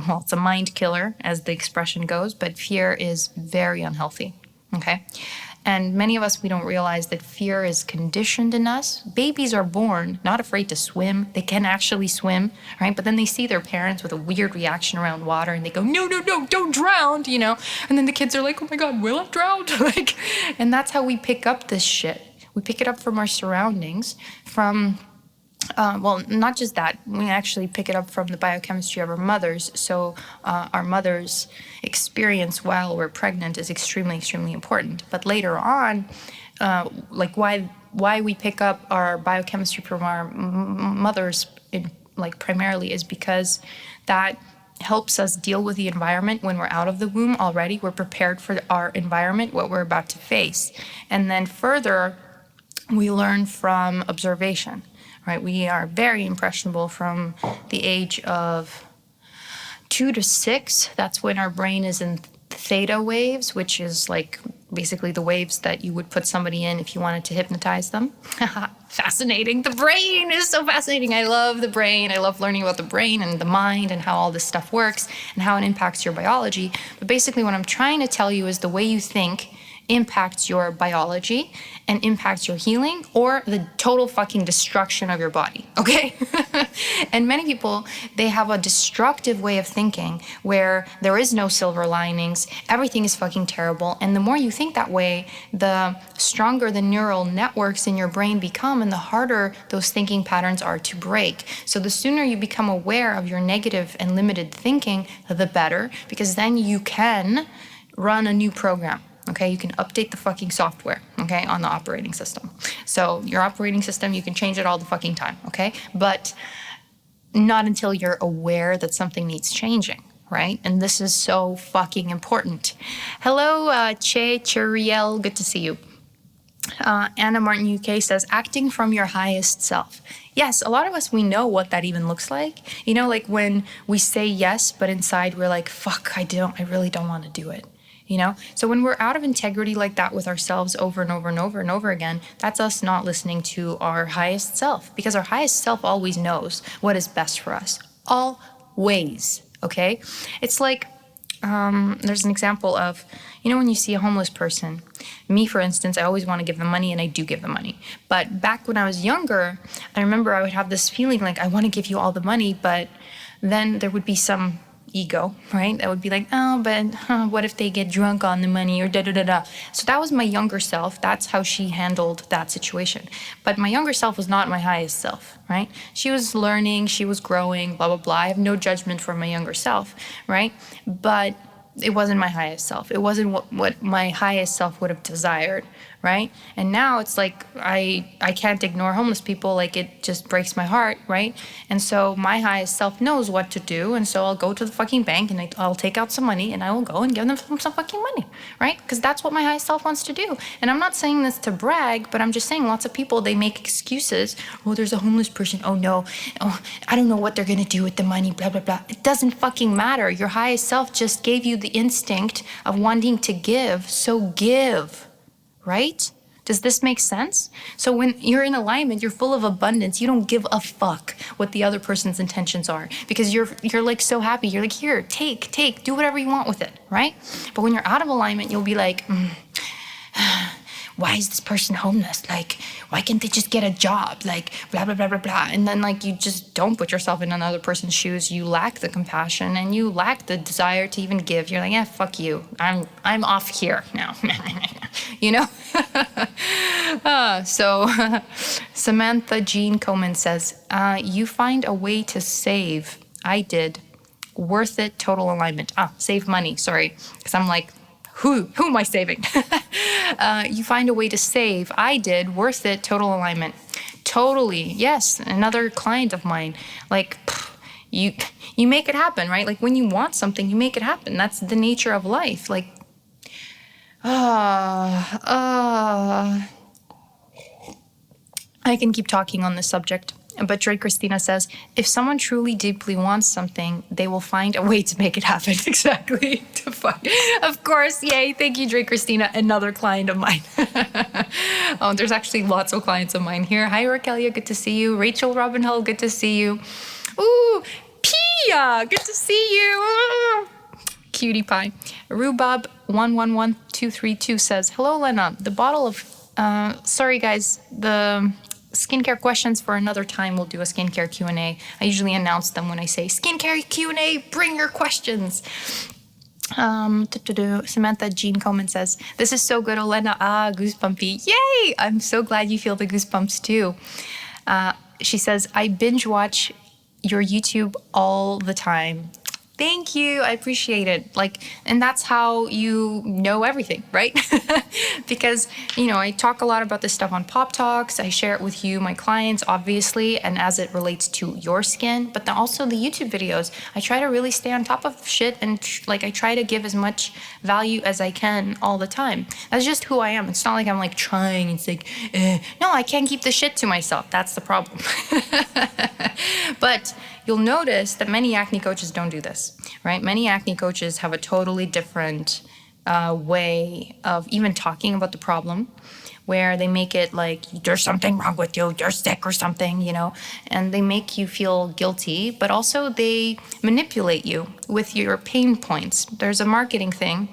well, it's a mind killer, as the expression goes, but fear is very unhealthy, okay? And many of us, we don't realize that fear is conditioned in us. Babies are born not afraid to swim. They can actually swim, right? But then they see their parents with a weird reaction around water and they go, no, don't drown, And then the kids are like, oh my God, will I drown? And that's how we pick up this shit. We pick it up from our surroundings, from not just that. We actually pick it up from the biochemistry of our mothers. So our mother's experience while we're pregnant is extremely, extremely important. But later on, why we pick up our biochemistry from our mothers, primarily, is because that helps us deal with the environment when we're out of the womb already. We're prepared for our environment, what we're about to face. And then further, we learn from observation. Right, we are very impressionable from the age of 2 to 6. That's when our brain is in theta waves, which is like basically the waves that you would put somebody in if you wanted to hypnotize them. Fascinating. The brain is so fascinating. I love the brain. I love learning about the brain and the mind and how all this stuff works and how it impacts your biology. But basically what I'm trying to tell you is the way you think impacts your biology and impacts your healing or the total fucking destruction of your body, okay? And many people, they have a destructive way of thinking where there is no silver linings, everything is fucking terrible, and the more you think that way, the stronger the neural networks in your brain become and the harder those thinking patterns are to break. So the sooner you become aware of your negative and limited thinking, the better, because then you can run a new program. Okay, you can update the fucking software, okay, on the operating system. So your operating system, you can change it all the fucking time, okay? But not until you're aware that something needs changing, right? And this is so fucking important. Hello, Che Churiel, good to see you. Anna Martin UK says, acting from your highest self. Yes, a lot of us, we know what that even looks like. Like when we say yes, but inside we're like, fuck, I really don't want to do it. So when we're out of integrity like that with ourselves over and over and over and over again, that's us not listening to our highest self, because our highest self always knows what is best for us. Always, okay? It's like, there's an example of, when you see a homeless person, me, for instance, I always want to give them money, and I do give them money. But back when I was younger, I remember I would have this feeling like, I want to give you all the money, but then there would be some ego, right? That would be like, oh, but what if they get drunk on the money or da-da-da-da. So that was my younger self. That's how she handled that situation. But my younger self was not my highest self, right? She was learning, she was growing, blah, blah, blah. I have no judgment for my younger self, right? But it wasn't my highest self. It wasn't what my highest self would have desired, right? And now it's like I can't ignore homeless people. Like, it just breaks my heart, right? And so my highest self knows what to do, and so I'll go to the fucking bank and I'll take out some money and I will go and give them some fucking money, right? Because that's what my highest self wants to do. And I'm not saying this to brag, but I'm just saying lots of people, they make excuses. Oh, there's a homeless person. Oh no. Oh, I don't know what they're gonna do with the money, blah, blah, blah. It doesn't fucking matter. Your highest self just gave you the instinct of wanting to give, so give. Right? Does this make sense? So when you're in alignment, you're full of abundance. You don't give a fuck what the other person's intentions are, because you're like so happy. You're like, here, take, do whatever you want with it, right? But when you're out of alignment, you'll be like, why is this person homeless? Like, why can't they just get a job? Like, blah, blah, blah, blah, blah. And then, like, you just don't put yourself in another person's shoes. You lack the compassion and you lack the desire to even give. You're like, yeah, fuck you. I'm off here now. You know? So Samantha Jean Coleman says, you find a way to save. I did. Worth it, total alignment. Save money, sorry. Because I'm like, who am I saving? You find a way to save. I did. Worth it. Total alignment. Totally. Yes. Another client of mine. Like, you make it happen, right? Like, when you want something, you make it happen. That's the nature of life. Like, I can keep talking on this subject. But Dre Christina says, if someone truly deeply wants something, they will find a way to make it happen. Exactly. Of course. Yay. Thank you, Dre Christina. Another client of mine. Oh, there's actually lots of clients of mine here. Hi, Raquelia. Good to see you. Rachel Robinhill. Good to see you. Ooh, Pia. Good to see you. Cutie pie. Rhubarb 111232 says, hello, Lena. The bottle of, sorry, guys, the skincare questions for another time. We'll do a skincare Q&A. I usually announce them when I say skincare Q&A, bring your questions. Samantha Jean Coleman says, this is so good, Olena. Goosebumpy. Yay! I'm so glad you feel the goosebumps too. She says, I binge watch your YouTube all the time. Thank you. I appreciate it. Like, and that's how you know everything, right? Because, I talk a lot about this stuff on Pop Talks. I share it with you, my clients, obviously, and as it relates to your skin, but then also the YouTube videos. I try to really stay on top of shit, and I try to give as much value as I can all the time. That's just who I am. It's not like I'm like trying. It's like, no, I can't keep the shit to myself. That's the problem. But you'll notice that many acne coaches don't do this, right? Many acne coaches have a totally different way of even talking about the problem, where they make it like, there's something wrong with you, you're sick or something, and they make you feel guilty, but also they manipulate you with your pain points. There's a marketing thing.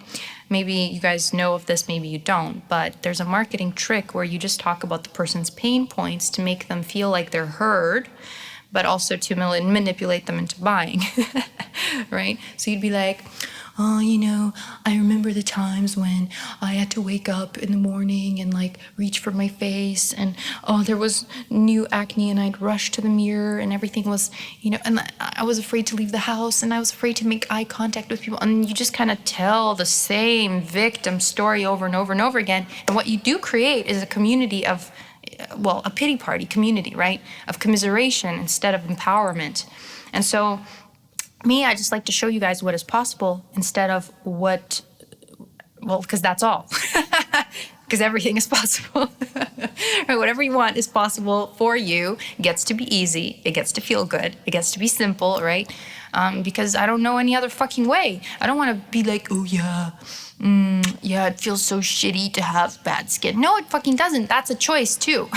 Maybe you guys know of this, maybe you don't, but there's a marketing trick where you just talk about the person's pain points to make them feel like they're heard, but also to manipulate them into buying, right? So you'd be like, oh, I remember the times when I had to wake up in the morning and reach for my face, and there was new acne and I'd rush to the mirror and everything was, and I was afraid to leave the house and I was afraid to make eye contact with people, and you just kind of tell the same victim story over and over and over again. And what you do create is a community of, a pity party community, right? Of commiseration instead of empowerment. And so I just like to show you guys what is possible instead of because that's all. Because everything is possible. Right? Whatever you want is possible for you. It gets to be easy. It gets to feel good. It gets to be simple, right? Because I don't know any other fucking way. I don't want to be like, oh yeah, it feels so shitty to have bad skin. No, it fucking doesn't. That's a choice too.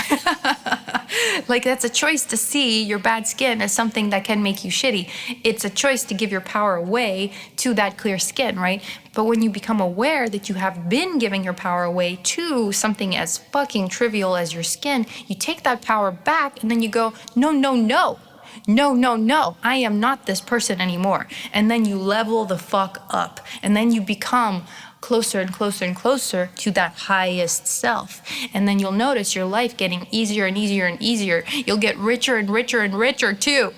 That's a choice to see your bad skin as something that can make you shitty. It's a choice to give your power away to that clear skin, right? But when you become aware that you have been giving your power away to something as fucking trivial as your skin, you take that power back and then you go, no, I am not this person anymore. And then you level the fuck up. And then you become closer and closer and closer to that highest self. And then you'll notice your life getting easier and easier and easier. You'll get richer and richer and richer too.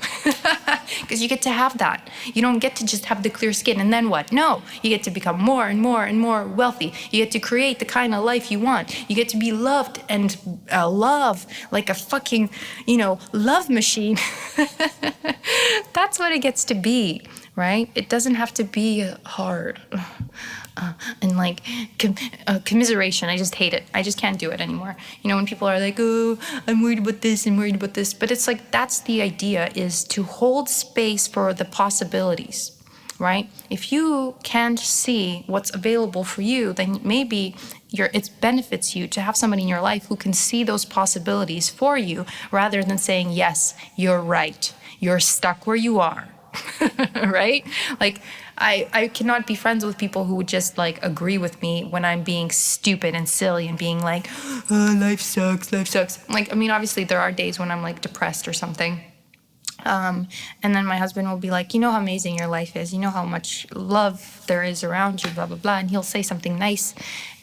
Because you get to have that. You don't get to just have the clear skin and then what? No, you get to become more and more and more wealthy. You get to create the kind of life you want. You get to be loved and love like a fucking, love machine. That's what it gets to be, right? It doesn't have to be hard. And like commiseration, I just hate it. I just can't do it anymore. When people are like, oh, I'm worried about this, I'm worried about this. But it's like, that's the idea, is to hold space for the possibilities, right? If you can't see what's available for you, then maybe it benefits you to have somebody in your life who can see those possibilities for you, rather than saying, yes, you're right, you're stuck where you are. Right? Like, I cannot be friends with people who would just like agree with me when I'm being stupid and silly and being like, oh, life sucks. Like, I mean, obviously there are days when I'm like depressed or something. And then my husband will be like, you know how amazing your life is. You know how much love there is around you, blah, blah, blah. And he'll say something nice.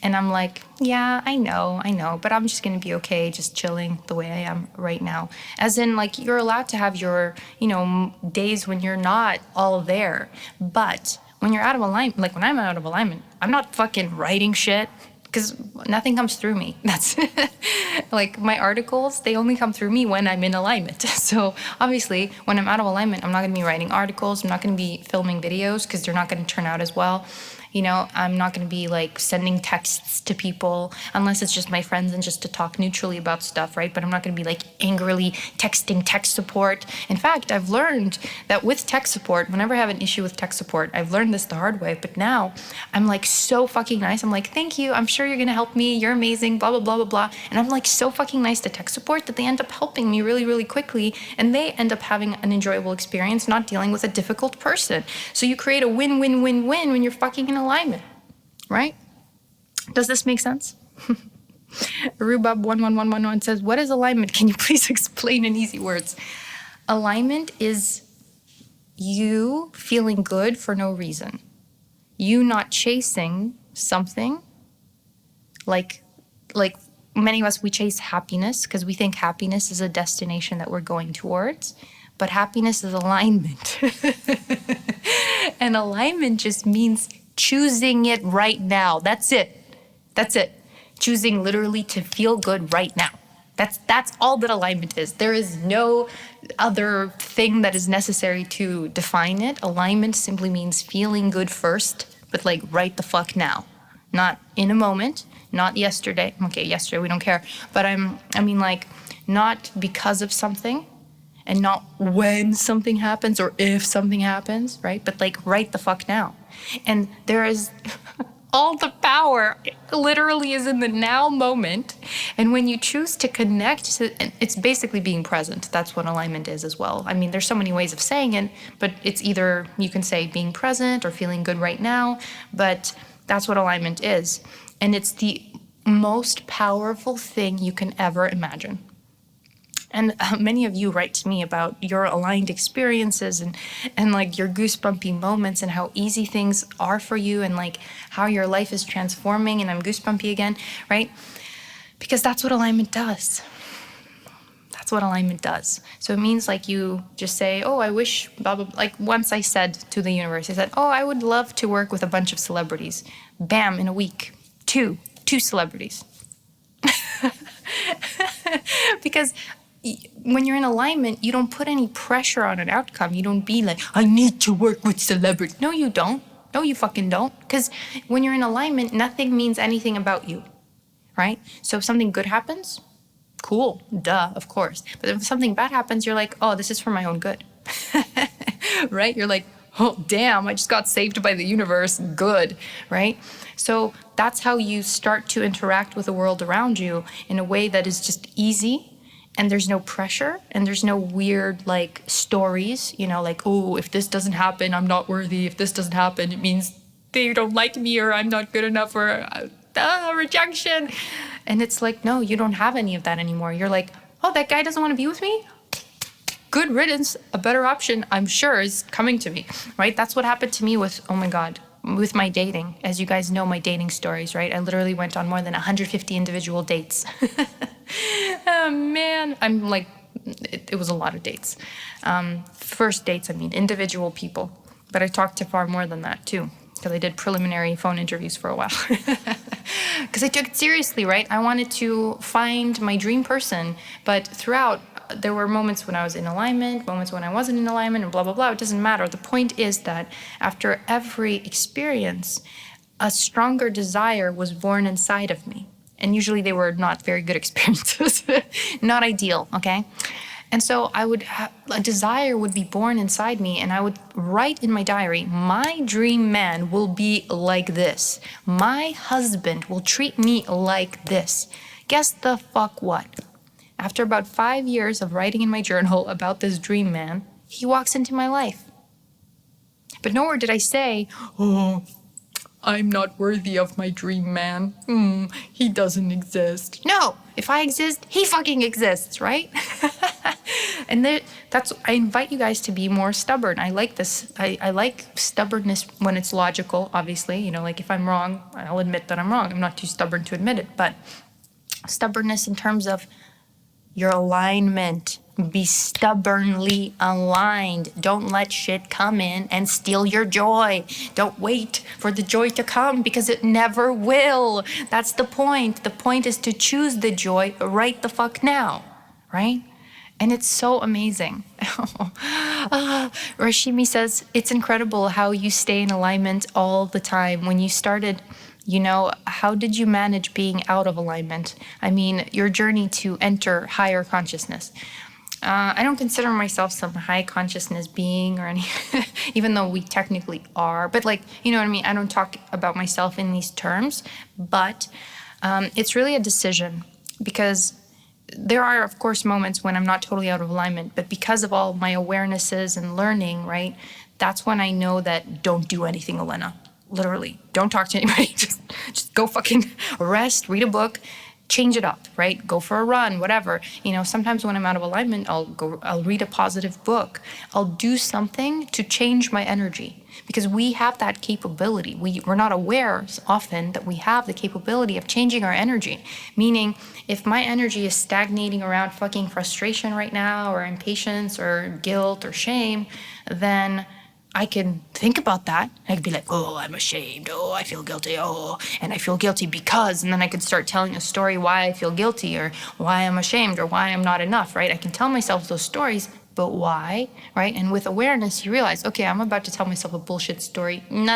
And I'm like, yeah, I know. But I'm just going to be okay, just chilling the way I am right now. As in, like, you're allowed to have your, days when you're not all there. But when you're out of alignment, like when I'm out of alignment, I'm not fucking writing shit. Because nothing comes through me. That's like my articles, they only come through me when I'm in alignment. So obviously, when I'm out of alignment, I'm not going to be writing articles. I'm not going to be filming videos because they're not going to turn out as well. I'm not going to be like sending texts to people unless it's just my friends and just to talk neutrally about stuff, right? But I'm not going to be like angrily texting tech support. In fact, I've learned that with tech support, whenever I have an issue with tech support, I've learned this the hard way, but now I'm like so fucking nice. I'm like, thank you. I'm sure you're going to help me. You're amazing, blah, blah, blah, blah, blah. And I'm like so fucking nice to tech support that they end up helping me really, really quickly. And they end up having an enjoyable experience, not dealing with a difficult person. So you create a win-win-win-win when you're fucking in alignment, right? Does this make sense? Rhubarb11111 says, what is alignment? Can you please explain in easy words? Alignment is you feeling good for no reason. You not chasing something. Like many of us, we chase happiness because we think happiness is a destination that we're going towards. But happiness is alignment. And alignment just means choosing it right now. That's it. Choosing literally to feel good right now. That's all that alignment is. There is no other thing that is necessary to define it. Alignment simply means feeling good first, but like right the fuck now. Not in a moment, not yesterday. Okay, yesterday, we don't care. But I mean like not because of something, and not when something happens or if something happens, right? But like right the fuck now. And there is all the power literally is in the now moment. And when you choose to connect to, it's basically being present. That's what alignment is as well. I mean, there's so many ways of saying it, but it's either you can say being present or feeling good right now, but that's what alignment is. And it's the most powerful thing you can ever imagine. And many of you write to me about your aligned experiences and like your goosebumpy moments and how easy things are for you and like how your life is transforming, and I'm goosebumpy again, right? Because that's what alignment does. That's what alignment does. So it means like you just say, oh, I wish, blah, blah, blah. Like once I said to the universe, I said, oh, I would love to work with a bunch of celebrities. Bam, in a week, two celebrities. Because when you're in alignment, you don't put any pressure on an outcome. You don't be like, I need to work with celebrities. No, you don't. No, you fucking don't. Because when you're in alignment, nothing means anything about you, right? So if something good happens, cool, duh, of course. But if something bad happens, you're like, oh, this is for my own good, right? You're like, oh, damn, I just got saved by the universe. Good, right? So that's how you start to interact with the world around you in a way that is just easy. And there's no pressure and there's no weird like stories, like, oh, if this doesn't happen, I'm not worthy. If this doesn't happen, it means they don't like me or I'm not good enough or rejection. And it's like, no, you don't have any of that anymore. You're like, oh, that guy doesn't want to be with me? Good riddance. A better option, I'm sure, is coming to me, right? That's what happened to me with, oh my God, with my dating. As you guys know, my dating stories, right? I literally went on more than 150 individual dates. Oh, man. I'm like, it was a lot of dates. First dates, I mean, individual people. But I talked to far more than that, too, because I did preliminary phone interviews for a while. Because I took it seriously, right? I wanted to find my dream person. But throughout, there were moments when I was in alignment, moments when I wasn't in alignment, and blah, blah, blah. It doesn't matter. The point is that after every experience, a stronger desire was born inside of me. And usually they were not very good experiences, not ideal, okay? And so a desire would be born inside me, and I would write in my diary, my dream man will be like this. My husband will treat me like this. Guess the fuck what? After about 5 years of writing in my journal about this dream man, he walks into my life. But nowhere did I say, oh, I'm not worthy of my dream man. He doesn't exist. No, if I exist, he fucking exists, right? And I invite you guys to be more stubborn. I like this. I like stubbornness when it's logical, obviously. Like if I'm wrong, I'll admit that I'm wrong. I'm not too stubborn to admit it. But stubbornness in terms of your alignment. Be stubbornly aligned. Don't let shit come in and steal your joy. Don't wait for the joy to come, because it never will. That's the point. The point is to choose the joy right the fuck now, right? And it's so amazing. Rashimi says, it's incredible how you stay in alignment all the time. When you started, how did you manage being out of alignment? I mean, your journey to enter higher consciousness. I don't consider myself some high consciousness being or any, even though we technically are. But you know what I mean? I don't talk about myself in these terms. But it's really a decision, because there are, of course, moments when I'm not totally out of alignment. But because of all my awarenesses and learning, right, that's when I know that don't do anything, Olena. Literally, don't talk to anybody. Just go fucking rest, read a book, change it up, right? Go for a run, whatever. Sometimes when I'm out of alignment, I'll read a positive book. I'll do something to change my energy, because we have that capability. We're not aware often that we have the capability of changing our energy. Meaning, if my energy is stagnating around fucking frustration right now, or impatience, or guilt, or shame, then I can think about that. I could be like, oh, I'm ashamed. Oh, I feel guilty. Oh, and I feel guilty because, and then I could start telling a story why I feel guilty, or why I'm ashamed, or why I'm not enough, right? I can tell myself those stories, but why, right? And with awareness, you realize, okay, I'm about to tell myself a bullshit story. Nah.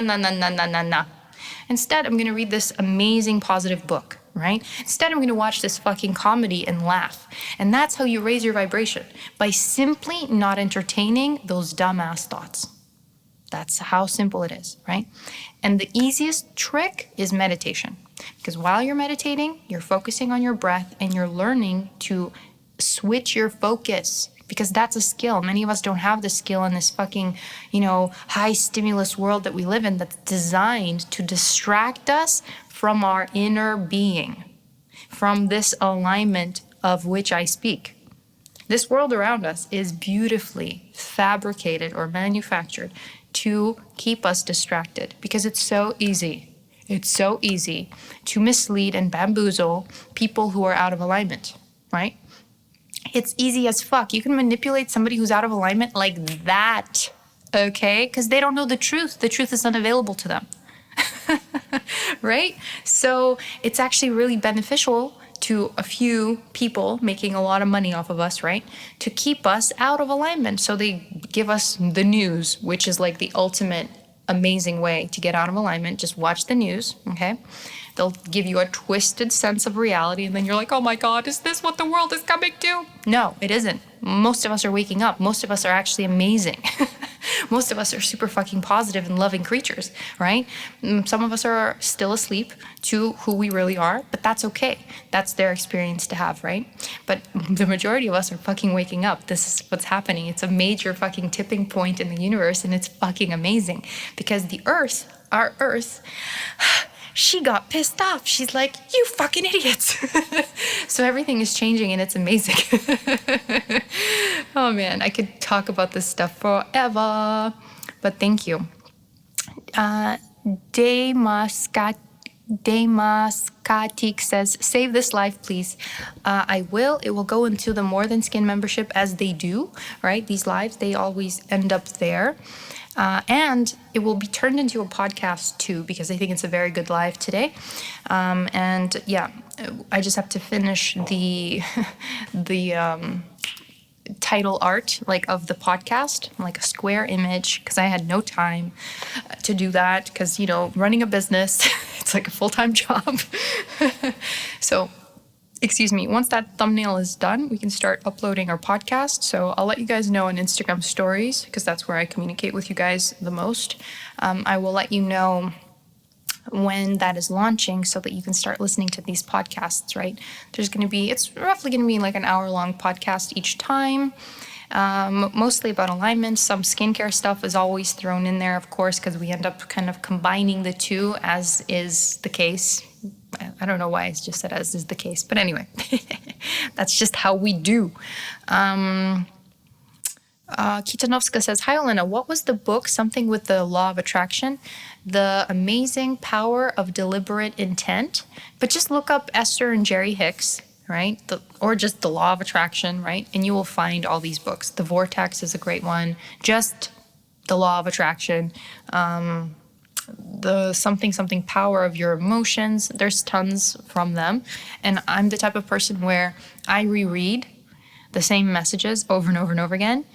Instead, I'm going to read this amazing positive book, right? Instead, I'm going to watch this fucking comedy and laugh. And that's how you raise your vibration, by simply not entertaining those dumbass thoughts. That's how simple it is, right? And the easiest trick is meditation. Because while you're meditating, you're focusing on your breath, and you're learning to switch your focus, because that's a skill. Many of us don't have the skill in this fucking, high stimulus world that we live in, that's designed to distract us from our inner being, from this alignment of which I speak. This world around us is beautifully fabricated or manufactured to keep us distracted, because it's so easy. It's so easy to mislead and bamboozle people who are out of alignment, right? It's easy as fuck. You can manipulate somebody who's out of alignment like that, okay? Because they don't know the truth. The truth is unavailable to them, right? So it's actually really beneficial to a few people making a lot of money off of us, right? To keep us out of alignment. So they give us the news, which is like the ultimate amazing way to get out of alignment. Just watch the news, okay? They'll give you a twisted sense of reality, and then you're like, oh my God, is this what the world is coming to? No, it isn't. Most of us are waking up. Most of us are actually amazing. Most of us are super fucking positive and loving creatures, right? Some of us are still asleep to who we really are, but that's okay. That's their experience to have, right? But the majority of us are fucking waking up. This is what's happening. It's a major fucking tipping point in the universe, and it's fucking amazing, because the Earth, our Earth, she got pissed off. She's like, you fucking idiots. So everything is changing, and it's amazing. Oh man, I could talk about this stuff forever, but thank you. Demaskatik says, save this live, please. I will. It will go into the More Than Skin membership, as they do, right? These lives, they always end up there. And it will be turned into a podcast too, because I think it's a very good live today. And yeah, I just have to finish the title art of the podcast, like a square image, because I had no time to do that, because running a business, it's like a full-time job. So excuse me, once that thumbnail is done, we can start uploading our podcast. So I'll let you guys know on Instagram stories, because that's where I communicate with you guys the most. I will let you know when that is launching so that you can start listening to these podcasts, right? It's roughly going to be like an hour-long podcast each time, mostly about alignment. Some skincare stuff is always thrown in there, of course, because we end up kind of combining the two, as is the case. I don't know why I just said as is the case, but anyway, that's just how we do. Kitanovska says, hi, Olena, what was the book? Something with the law of attraction, the amazing power of deliberate intent. But just look up Esther and Jerry Hicks, right? Or just the law of attraction, right? And you will find all these books. The Vortex is a great one. Just the law of attraction. The something power of your emotions. There's tons from them. And I'm the type of person where I reread the same messages over and over and over again,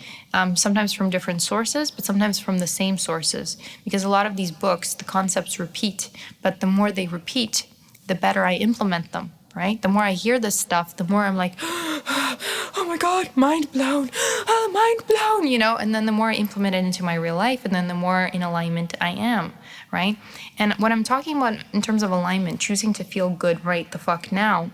sometimes from different sources, but sometimes from the same sources, because a lot of these books, the concepts repeat, but the more they repeat, the better I implement them, right? The more I hear this stuff, the more I'm like, oh my God, mind blown, and then the more I implement it into my real life, and then the more in alignment I am, right? And what I'm talking about in terms of alignment, choosing to feel good right the fuck now,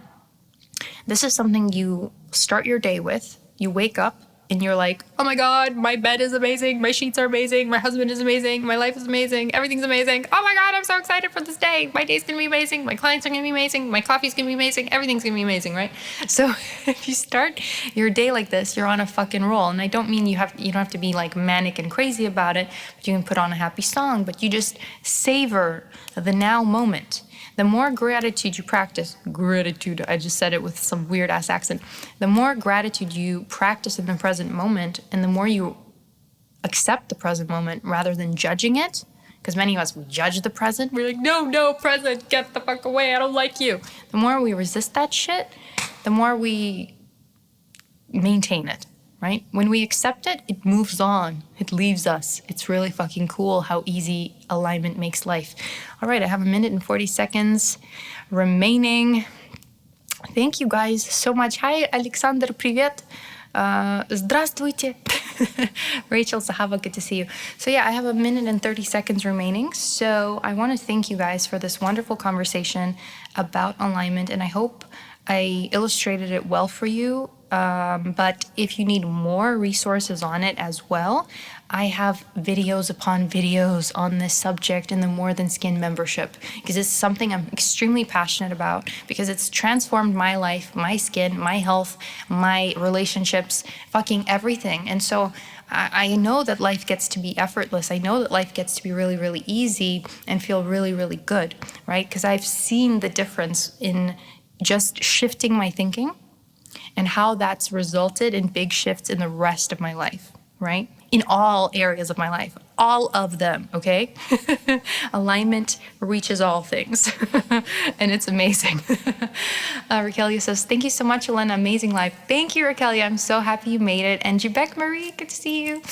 this is something you start your day with. You wake up and you're like, oh my God, my bed is amazing. My sheets are amazing. My husband is amazing. My life is amazing. Everything's amazing. Oh my God, I'm so excited for this day. My day's going to be amazing. My clients are going to be amazing. My coffee's going to be amazing. Everything's going to be amazing, right? So if you start your day like this, you're on a fucking roll. And I don't mean you don't have to be like manic and crazy about it, but you can put on a happy song, but you just savor the now moment. The more gratitude you practice, I just said it with some weird ass accent. The more gratitude you practice in the present moment, and the more you accept the present moment rather than judging it, because many of us, we judge the present. We're like, no, present, get the fuck away, I don't like you. The more we resist that shit, the more we maintain it. Right? When we accept it, it moves on. It leaves us. It's really fucking cool how easy alignment makes life. All right, I have 1 minute and 40 seconds remaining. Thank you guys so much. Hi, Alexander, привет. Здравствуйте. Rachel, Sahava, good to see you. So yeah, I have 1 minute and 30 seconds remaining. So I want to thank you guys for this wonderful conversation about alignment, and I hope I illustrated it well for you. But if you need more resources on it as well, I have videos upon videos on this subject in the More Than Skin membership, because it's something I'm extremely passionate about, because it's transformed my life, my skin, my health, my relationships, fucking everything. And so I know that life gets to be effortless. I know that life gets to be really, really easy and feel really, really good, right? Because I've seen the difference in just shifting my thinking, and how that's resulted in big shifts in the rest of my life, right? In all areas of my life, all of them, okay? Alignment reaches all things, and it's amazing. Raquelia says, thank you so much, Olena, amazing live. Thank you, Raquelia, I'm so happy you made it. And Jebek Marie, good to see you.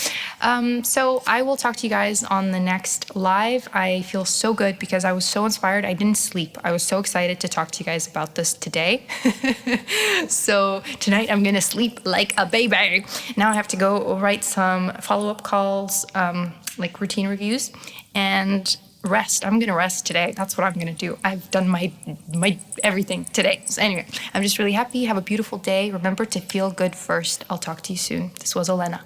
So I will talk to you guys on the next live. I feel so good because I was so inspired. I didn't sleep. I was so excited to talk to you guys about this today. So tonight I'm gonna sleep like a baby. Now I have to go write some follow-up calls, like routine reviews, and rest. I'm gonna rest today. That's what I'm gonna do. I've done my everything today. So anyway, I'm just really happy. Have a beautiful day. Remember to feel good first. I'll talk to you soon. This was Olena.